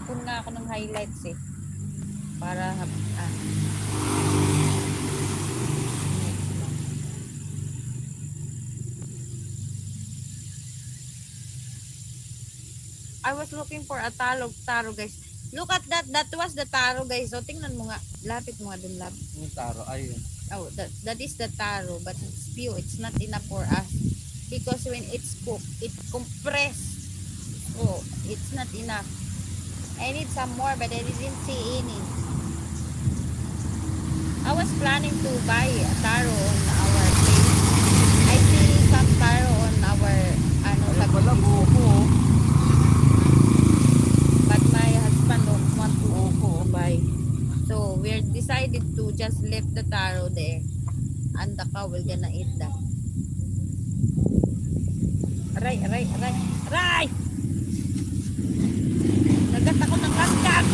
Mag-iipon nga ako ng highlights eh. Para I was looking for a taro guys. Look at that. That was the taro guys. So tingnan mo nga. Lapit mo nga dun, lapit. Yung taro, ayun. Oh, that is the taro, but it's few. It's not enough for us because when it's cooked, it compressed. Oh, it's not enough. I need some more, but I didn't see any. I was planning to buy a taro on our place. I see some taro on our Ayun pala, buko. but my husband don't want to buy. So we decided to just leave the taro there, and the cow will gonna eat that. Aray, aray, aray, aray! Nagat ako ng kaskat!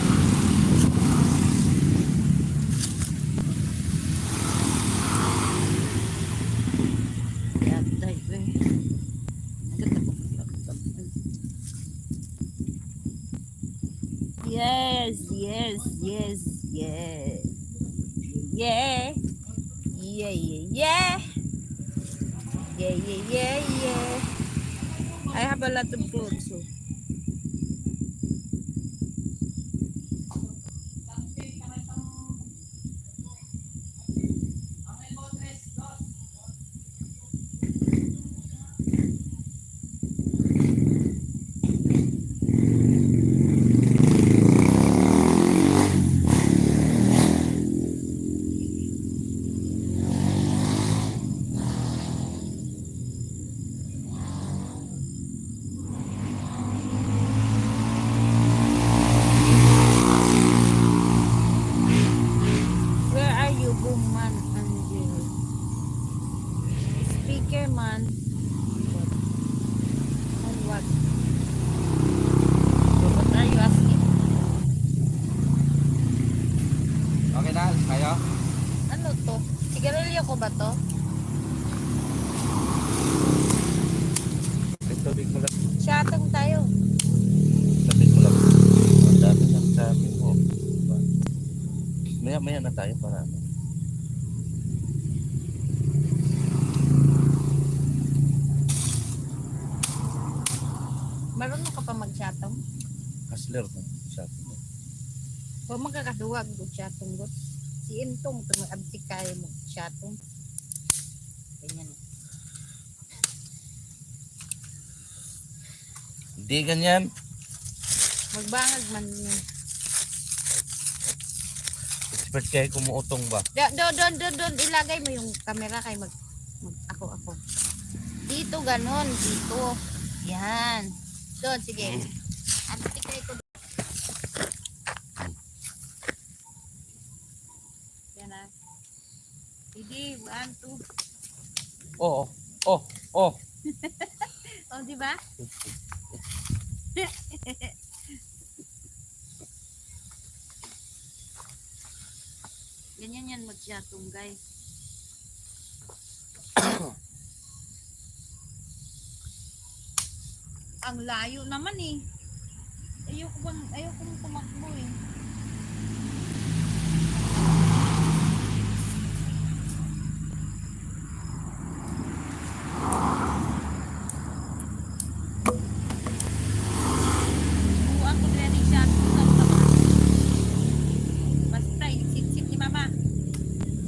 Yatay ko eh. Nagat ako ng kaskat. Yes, yes, yes, yes. Yeah. Yeah, yeah, yeah. Yeah, yeah, yeah, yeah. I have a lot of clothes. So. Where are you, boom man? Angel? Speaker man. What? On what? What are you asking? Okay na, kayo? Ano to? Sigarilyo ko ba to? May tubig mo lang. Shatong tayo. Tubig mo lang. Ang dami ng sabi mo. Maya-maya na tayo para ano. Marunong ka pa mag-shatong? Hustler mo. Sabi mo. Huwag magkakaduwag do shatong got. Si Intong ito mag-abtik kayo mo shatong. Ganyan. Hindi ganyan. Magbangag man yun. Expert kayo kumuutong ba? Doon, ilagay mo yung camera kay ako. Dito, ganon, dito. Yan. Doon, sige. Abtik kayo ko. Yan na. Hindi, 1, 2. Oo. Oh. Oh, di ba? Ganyan yan mag-shatong, guys. Ang layo naman eh. Ayoko tumakbo eh. Buwan ko rin yung shatong sa mga. Basta, isit-sit ni mama.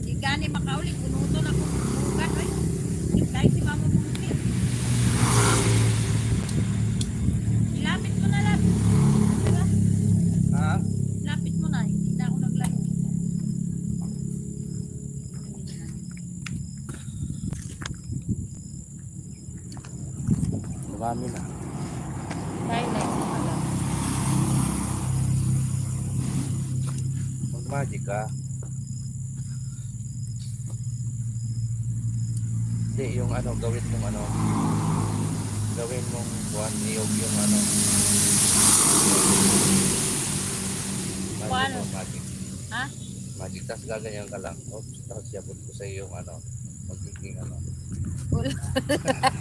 Di gani makaulit, punuto na kung bukan. Ay, tayo si mama punuti. Ilapit mo na lang. Diba? Ha? Lapit mo na, hindi na ako naglayo. Marami na. Highlights mo lang. Mag-magic ka. Hindi, yung ano, gawin mong ano. Gawin mong buwan, niyog yung ano. Magic Paano? o magic. Ha? Magic, tapos gaganyan ka lang. Tapos siyabot ko sa iyo yung ano. Magiging ano. Wala.